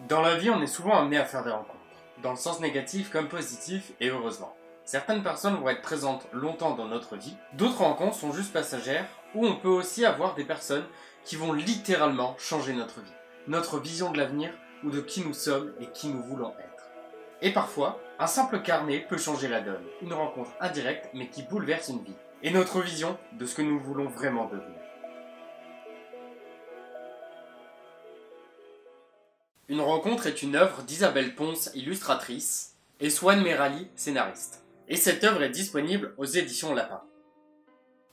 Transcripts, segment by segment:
Dans la vie, on est souvent amené à faire des rencontres, dans le sens négatif comme positif, et heureusement. Certaines personnes vont être présentes longtemps dans notre vie, d'autres rencontres sont juste passagères, ou on peut aussi avoir des personnes qui vont littéralement changer notre vie, notre vision de l'avenir, ou de qui nous sommes et qui nous voulons être. Et parfois, un simple carnet peut changer la donne, une rencontre indirecte mais qui bouleverse une vie, et notre vision de ce que nous voulons vraiment devenir. Une rencontre est une œuvre d'Isabelle Ponce, illustratrice, et Swan Merali, scénariste. Et cette œuvre est disponible aux éditions Lapin.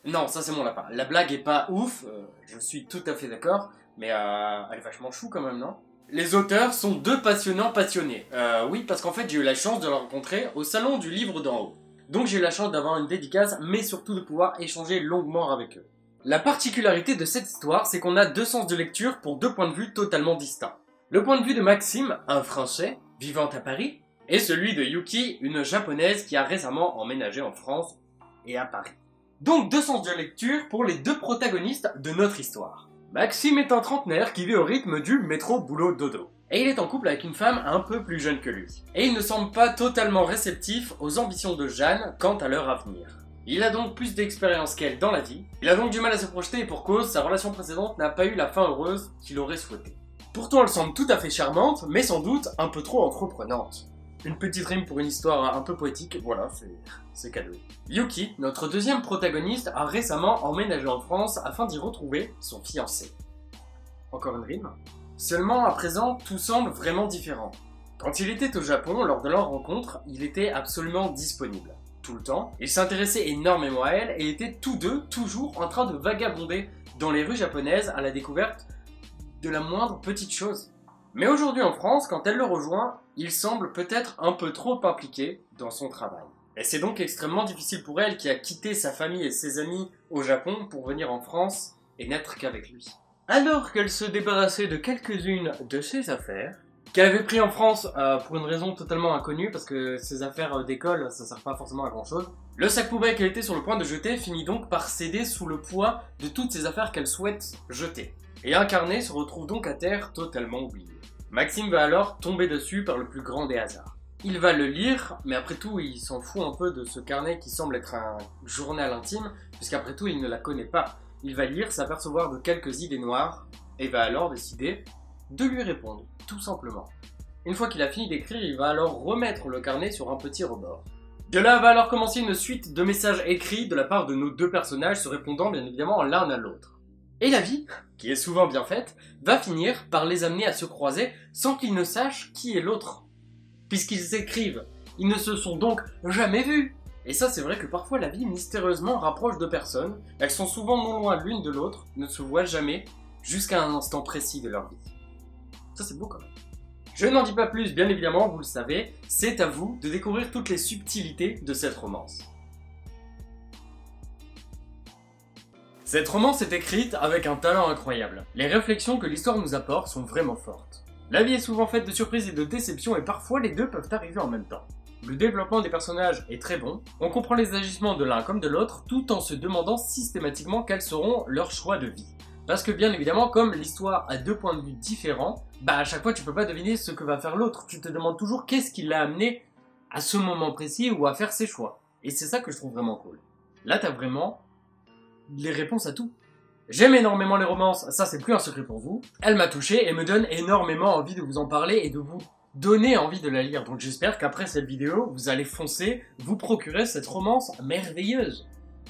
Non, ça c'est mon lapin. La blague est pas ouf, je suis tout à fait d'accord, mais elle est vachement chou quand même, non? Les auteurs sont deux passionnants passionnés. Oui, parce qu'en fait j'ai eu la chance de les rencontrer au salon du livre d'en haut. Donc j'ai eu la chance d'avoir une dédicace, mais surtout de pouvoir échanger longuement avec eux. La particularité de cette histoire, c'est qu'on a deux sens de lecture pour deux points de vue totalement distincts. Le point de vue de Maxime, un Français, vivant à Paris, et celui de Yuki, une Japonaise qui a récemment emménagé en France et à Paris. Donc deux sens de lecture pour les deux protagonistes de notre histoire. Maxime est un trentenaire qui vit au rythme du métro-boulot-dodo. Et il est en couple avec une femme un peu plus jeune que lui. Et il ne semble pas totalement réceptif aux ambitions de Jeanne quant à leur avenir. Il a donc plus d'expérience qu'elle dans la vie, il a donc du mal à se projeter et pour cause, sa relation précédente n'a pas eu la fin heureuse qu'il aurait souhaité. Pourtant elle semble tout à fait charmante, mais sans doute un peu trop entreprenante. Une petite rime pour une histoire un peu poétique, voilà, c'est cadeau. Yuki, notre deuxième protagoniste, a récemment emménagé en France afin d'y retrouver son fiancé. Encore une rime. Seulement, à présent, tout semble vraiment différent. Quand il était au Japon, lors de leur rencontre, il était absolument disponible. Tout le temps, il s'intéressait énormément à elle et étaient tous deux toujours en train de vagabonder dans les rues japonaises à la découverte de la moindre petite chose. Mais aujourd'hui en France, quand elle le rejoint, il semble peut-être un peu trop impliqué dans son travail. Et c'est donc extrêmement difficile pour elle qui a quitté sa famille et ses amis au Japon pour venir en France et n'être qu'avec lui. Alors qu'elle se débarrassait de quelques-unes de ses affaires, qu'elle avait pris en France pour une raison totalement inconnue, parce que ses affaires d'école, ça sert pas forcément à grand chose, le sac poubelle qu'elle était sur le point de jeter finit donc par céder sous le poids de toutes ses affaires qu'elle souhaite jeter. Et un carnet se retrouve donc à terre totalement oublié. Maxime va alors tomber dessus par le plus grand des hasards. Il va le lire, mais après tout il s'en fout un peu de ce carnet qui semble être un journal intime, puisqu'après tout il ne la connaît pas. Il va lire, s'apercevoir de quelques idées noires, et va alors décider de lui répondre, tout simplement. Une fois qu'il a fini d'écrire, il va alors remettre le carnet sur un petit rebord. De là va alors commencer une suite de messages écrits de la part de nos deux personnages, se répondant bien évidemment l'un à l'autre. Et la vie, qui est souvent bien faite, va finir par les amener à se croiser sans qu'ils ne sachent qui est l'autre. Puisqu'ils écrivent, ils ne se sont donc jamais vus. Et ça c'est vrai que parfois la vie mystérieusement rapproche deux personnes, elles sont souvent non loin l'une de l'autre, ne se voient jamais, jusqu'à un instant précis de leur vie. Ça c'est beau quand même. Je n'en dis pas plus, bien évidemment, vous le savez, c'est à vous de découvrir toutes les subtilités de cette romance. Cette romance est écrite avec un talent incroyable. Les réflexions que l'histoire nous apporte sont vraiment fortes. La vie est souvent faite de surprises et de déceptions et parfois les deux peuvent arriver en même temps. Le développement des personnages est très bon, on comprend les agissements de l'un comme de l'autre tout en se demandant systématiquement quels seront leurs choix de vie. Parce que bien évidemment, comme l'histoire a deux points de vue différents, à chaque fois tu peux pas deviner ce que va faire l'autre, tu te demandes toujours qu'est-ce qui l'a amené à ce moment précis ou à faire ses choix. Et c'est ça que je trouve vraiment cool. Là t'as vraiment les réponses à tout. J'aime énormément les romances, ça c'est plus un secret pour vous. Elle m'a touché et me donne énormément envie de vous en parler et de vous donner envie de la lire. Donc j'espère qu'après cette vidéo, vous allez foncer, vous procurer cette romance merveilleuse.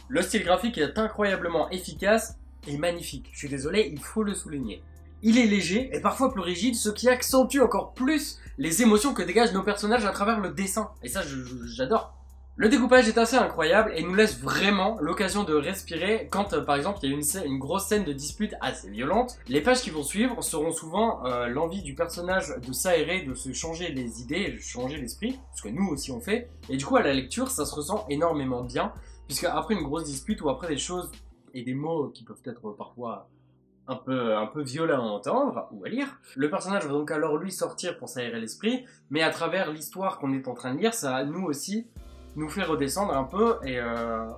Le style graphique est incroyablement efficace et magnifique. Je suis désolé, il faut le souligner. Il est léger et parfois plus rigide, ce qui accentue encore plus les émotions que dégagent nos personnages à travers le dessin. Et ça, j'adore. Le découpage est assez incroyable et nous laisse vraiment l'occasion de respirer quand par exemple il y a une grosse scène de dispute assez violente. Les pages qui vont suivre seront souvent l'envie du personnage de s'aérer, de se changer les idées, de changer l'esprit, ce que nous aussi on fait. Et du coup à la lecture ça se ressent énormément bien, puisque après une grosse dispute ou après des choses et des mots qui peuvent être parfois un peu violents à entendre ou à lire, le personnage va donc alors lui sortir pour s'aérer l'esprit, mais à travers l'histoire qu'on est en train de lire, ça nous aussi nous fait redescendre un peu et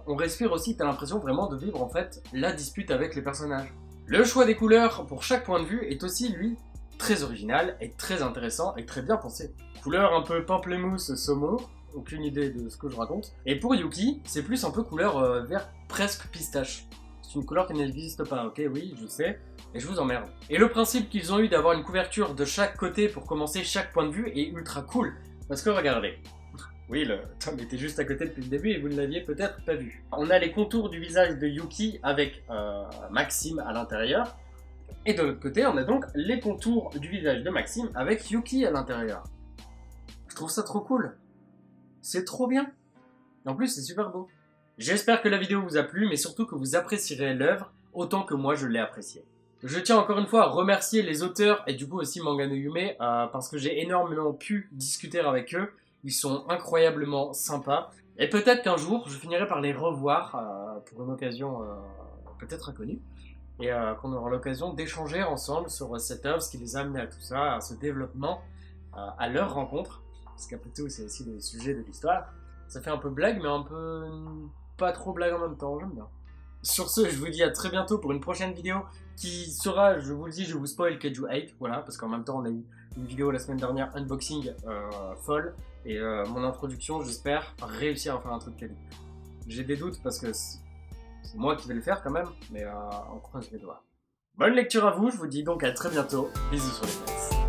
on respire aussi, t'as l'impression vraiment de vivre en fait la dispute avec les personnages. Le choix des couleurs pour chaque point de vue est aussi lui très original et très intéressant et très bien pensé. Couleur un peu pamplemousse saumon, aucune idée de ce que je raconte. Et pour Yuki, c'est plus un peu couleur vert presque pistache. C'est une couleur qui n'existe pas, ok, oui, je sais, et je vous emmerde. Et le principe qu'ils ont eu d'avoir une couverture de chaque côté pour commencer chaque point de vue est ultra cool. Parce que regardez, oui, le Tom était juste à côté depuis le début et vous ne l'aviez peut-être pas vu. On a les contours du visage de Yuki avec Maxime à l'intérieur. Et de l'autre côté, on a donc les contours du visage de Maxime avec Yuki à l'intérieur. Je trouve ça trop cool. C'est trop bien. Et en plus, c'est super beau. J'espère que la vidéo vous a plu, mais surtout que vous apprécierez l'œuvre autant que moi je l'ai appréciée. Je tiens encore une fois à remercier les auteurs et du coup aussi Manga no Yume parce que j'ai énormément pu discuter avec eux. Ils sont incroyablement sympas. Et peut-être qu'un jour, je finirai par les revoir pour une occasion peut-être inconnue. Et qu'on aura l'occasion d'échanger ensemble sur cette œuvre, ce qui les a amenés à tout ça, à ce développement, à leur rencontre. Parce qu'après tout, c'est aussi le sujet de l'histoire. Ça fait un peu blague, mais un peu pas trop blague en même temps, j'aime bien. Sur ce, je vous dis à très bientôt pour une prochaine vidéo qui sera, je vous le dis, je vous spoil Kaiju 8, voilà, parce qu'en même temps on a eu une vidéo la semaine dernière, unboxing folle, et mon introduction, j'espère réussir à faire un truc quali. J'ai des doutes parce que c'est moi qui vais le faire quand même, mais on croise les doigts. Bonne lecture à vous, je vous dis donc à très bientôt, bisous sur les fesses.